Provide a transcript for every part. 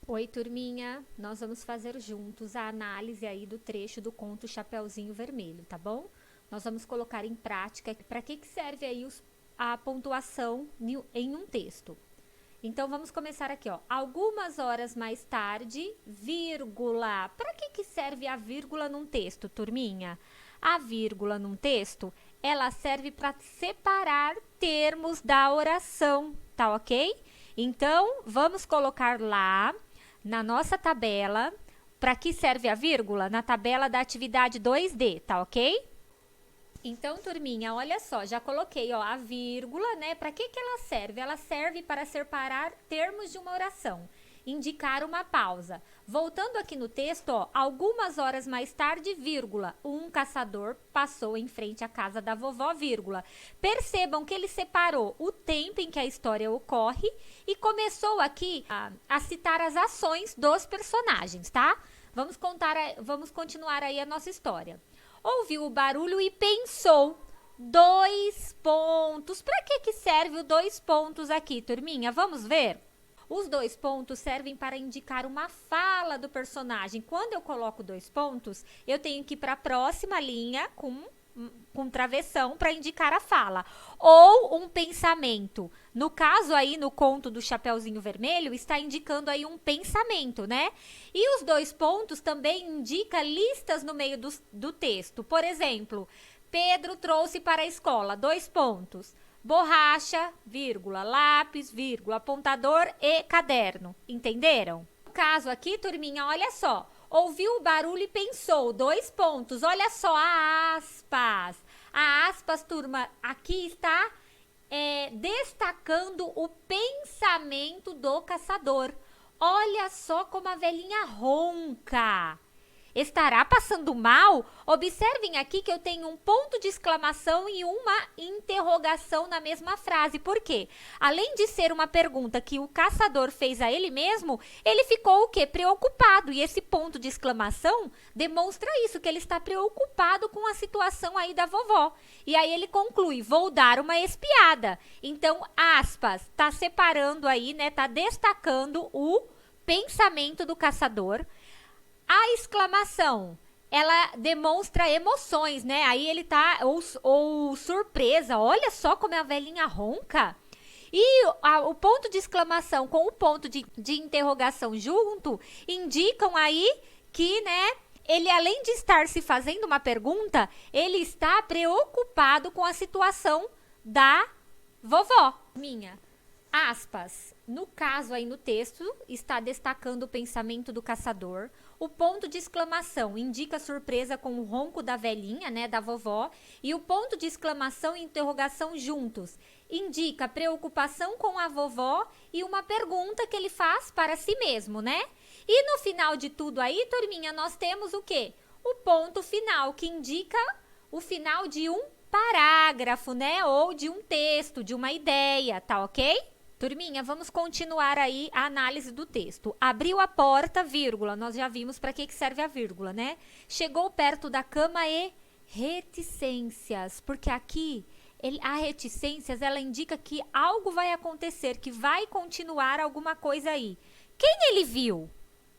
Oi, turminha! Nós vamos fazer juntos a análise aí do trecho do conto Chapeuzinho Vermelho, tá bom? Nós vamos colocar em prática para que serve aí a pontuação em um texto. Então, vamos começar aqui, ó. Algumas horas mais tarde, vírgula. Para que serve a vírgula num texto, turminha? A vírgula num texto, ela serve para separar termos da oração, tá ok? Então, vamos colocar lá na nossa tabela, para que serve a vírgula? Na tabela da atividade 2D, tá ok? Então, turminha, olha só, já coloquei, ó, a vírgula, né? Para que ela serve? Ela serve para separar termos de uma oração, indicar uma pausa. Voltando aqui no texto, ó, algumas horas mais tarde, vírgula, um caçador passou em frente à casa da vovó, vírgula. Percebam que ele separou o tempo em que a história ocorre e começou aqui a citar as ações dos personagens, tá? Vamos continuar aí a nossa história. Ouviu o barulho e pensou. Dois pontos. Para que serve o dois pontos aqui, turminha? Vamos ver? Os dois pontos servem para indicar uma fala do personagem. Quando eu coloco dois pontos, eu tenho que ir para a próxima linha com travessão para indicar a fala. Ou um pensamento. No caso aí, no conto do Chapeuzinho Vermelho, está indicando aí um pensamento, né? E os dois pontos também indicam listas no meio do texto. Por exemplo, Pedro trouxe para a escola, dois pontos. Borracha, vírgula, lápis, vírgula, apontador e caderno. Entenderam? No caso aqui, turminha, olha só. Ouviu o barulho e pensou, dois pontos. Olha só a aspas. A aspas, turma, aqui está destacando o pensamento do caçador. Olha só como a velhinha ronca. Estará passando mal? Observem aqui que eu tenho um ponto de exclamação e uma interrogação na mesma frase. Por quê? Além de ser uma pergunta que o caçador fez a ele mesmo, ele ficou o quê? Preocupado. E esse ponto de exclamação demonstra isso, que ele está preocupado com a situação aí da vovó. E aí ele conclui, vou dar uma espiada. Então, aspas, tá separando aí, né? Tá destacando o pensamento do caçador. A exclamação, ela demonstra emoções, né? Aí ele tá, ou surpresa, olha só como é a velhinha ronca. E o ponto de exclamação com o ponto de interrogação junto, indicam aí que, né, ele além de estar se fazendo uma pergunta, ele está preocupado com a situação da vovó. Aspas, no caso aí no texto, está destacando o pensamento do caçador. O ponto de exclamação indica surpresa com o ronco da velhinha, né, da vovó. E o ponto de exclamação e interrogação juntos indica preocupação com a vovó e uma pergunta que ele faz para si mesmo, né? E no final de tudo aí, turminha, nós temos o quê? O ponto final, que indica o final de um parágrafo, né? Ou de um texto, de uma ideia, tá ok? Turminha, vamos continuar aí a análise do texto. Abriu a porta, vírgula, nós já vimos para que serve a vírgula, né? Chegou perto da cama e reticências, porque aqui a reticências, ela indica que algo vai acontecer, que vai continuar alguma coisa aí. Quem ele viu?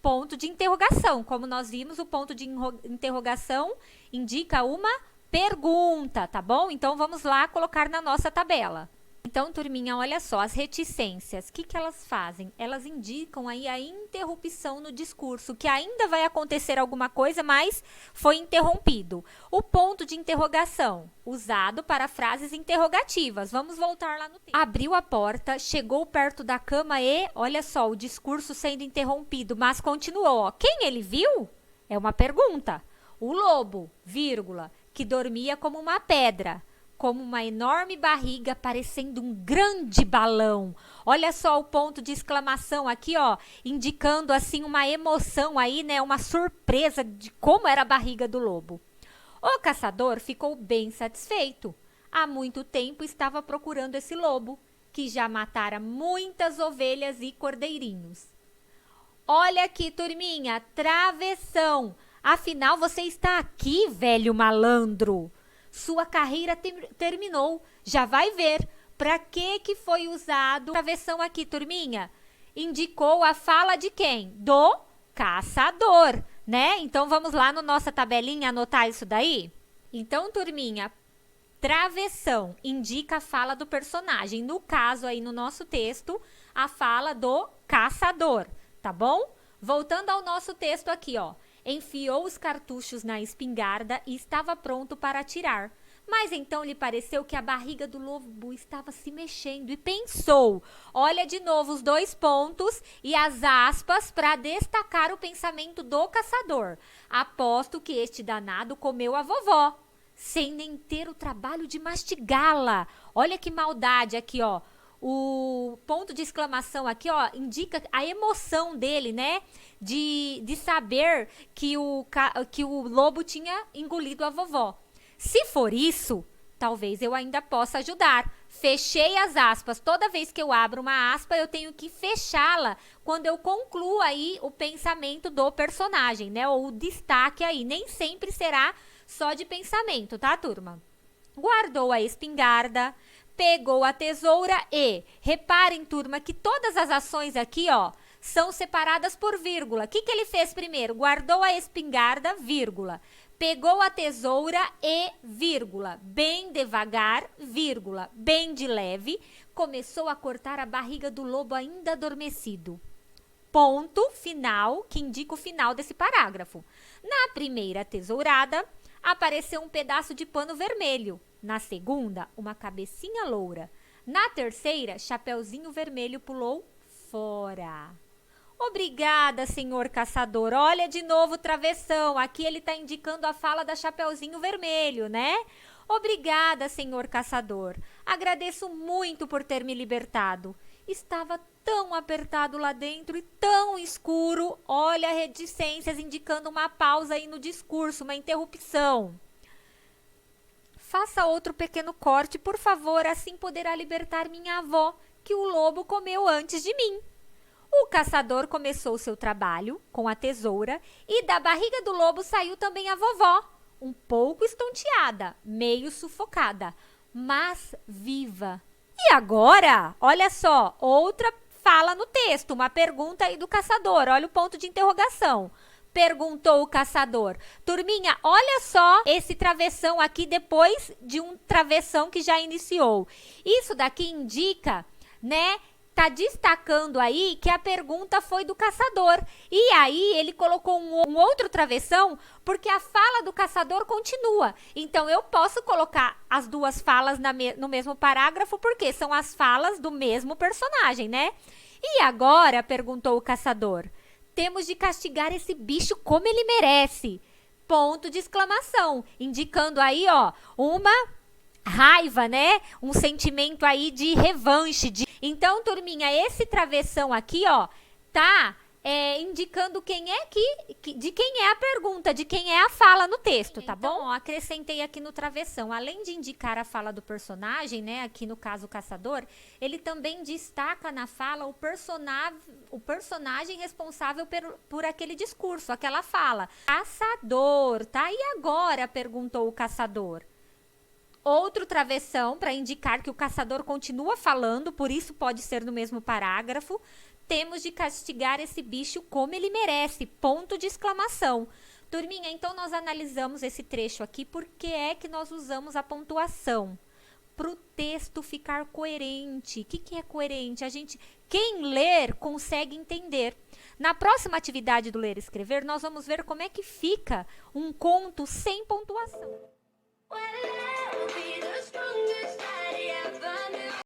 Ponto de interrogação. Como nós vimos, o ponto de interrogação indica uma pergunta, tá bom? Então, vamos lá colocar na nossa tabela. Então, turminha, olha só, as reticências, o que elas fazem? Elas indicam aí a interrupção no discurso, que ainda vai acontecer alguma coisa, mas foi interrompido. O ponto de interrogação, usado para frases interrogativas. Vamos voltar lá no texto. Abriu a porta, chegou perto da cama e, olha só, o discurso sendo interrompido, mas continuou. Ó. Quem ele viu? É uma pergunta. O lobo, vírgula, que dormia como uma pedra, como uma enorme barriga parecendo um grande balão. Olha só o ponto de exclamação aqui, ó, indicando assim uma emoção aí, né, uma surpresa de como era a barriga do lobo. O caçador ficou bem satisfeito. Há muito tempo estava procurando esse lobo, que já matara muitas ovelhas e cordeirinhos. Olha aqui, turminha, travessão. Afinal, você está aqui, velho malandro. Sua carreira terminou. Já vai ver para que foi usado a travessão aqui, turminha. indicou a fala de quem? Do caçador, né? Então, vamos lá na nossa tabelinha anotar isso daí? Então, turminha, travessão indica a fala do personagem. No caso aí, no nosso texto, a fala do caçador, tá bom? Voltando ao nosso texto aqui, ó. Enfiou os cartuchos na espingarda e estava pronto para atirar. Mas então lhe pareceu que a barriga do lobo estava se mexendo e pensou. Olha de novo os 2 pontos e as aspas para destacar o pensamento do caçador. Aposto que este danado comeu a vovó, sem nem ter o trabalho de mastigá-la. Olha que maldade aqui, ó. O ponto de exclamação aqui, ó, indica a emoção dele, né? De saber que o lobo tinha engolido a vovó. Se for isso, talvez eu ainda possa ajudar. Fechei as aspas. Toda vez que eu abro uma aspa, eu tenho que fechá-la quando eu concluo aí o pensamento do personagem, né? Ou o destaque aí. Nem sempre será só de pensamento, tá, turma? Guardou a espingarda, pegou a tesoura e... Reparem, turma, que todas as ações aqui, ó, são separadas por vírgula. O que ele fez primeiro? Guardou a espingarda, vírgula. Pegou a tesoura e, vírgula, bem devagar, vírgula, bem de leve, começou a cortar a barriga do lobo ainda adormecido. Ponto final, que indica o final desse parágrafo. Na primeira tesourada, apareceu um pedaço de pano vermelho. Na segunda, uma cabecinha loura. Na terceira, chapeuzinho vermelho pulou fora. Obrigada, senhor caçador. Olha de novo o travessão. Aqui ele está indicando a fala da Chapeuzinho Vermelho, né? Obrigada, senhor caçador. Agradeço muito por ter me libertado. Estava tão apertado lá dentro e tão escuro. Olha, reticências indicando uma pausa aí no discurso, uma interrupção. Faça outro pequeno corte, por favor, assim poderá libertar minha avó, que o lobo comeu antes de mim. O caçador começou seu trabalho com a tesoura e da barriga do lobo saiu também a vovó, um pouco estonteada, meio sufocada, mas viva. E agora, olha só, outra fala no texto, uma pergunta aí do caçador, olha o ponto de interrogação. Perguntou o caçador. Turminha, olha só esse travessão aqui depois de um travessão que já iniciou. Isso daqui indica, né? Tá destacando aí que a pergunta foi do caçador. E aí ele colocou um outro travessão porque a fala do caçador continua. Então eu posso colocar as duas falas no mesmo parágrafo porque são as falas do mesmo personagem, né? E agora, perguntou o caçador, temos de castigar esse bicho como ele merece. Ponto de exclamação, indicando aí, ó, uma raiva, né? Um sentimento aí de revanche. Então, turminha, esse travessão aqui, ó, tá indicando de quem é a pergunta, de quem é a fala no texto, tá bom? Ó, acrescentei aqui no travessão, além de indicar a fala do personagem, né? Aqui no caso o caçador, ele também destaca na fala o personagem responsável por aquele discurso, aquela fala. Caçador, tá? E agora? Perguntou o caçador. Outro travessão para indicar que o caçador continua falando, por isso pode ser no mesmo parágrafo. Temos de castigar esse bicho como ele merece. Ponto de exclamação. Turminha, então nós analisamos esse trecho aqui porque é que nós usamos a pontuação. Para o texto ficar coerente. O que é coerente? Quem ler consegue entender. Na próxima atividade do Ler e Escrever, nós vamos ver como é que fica um conto sem pontuação. Will be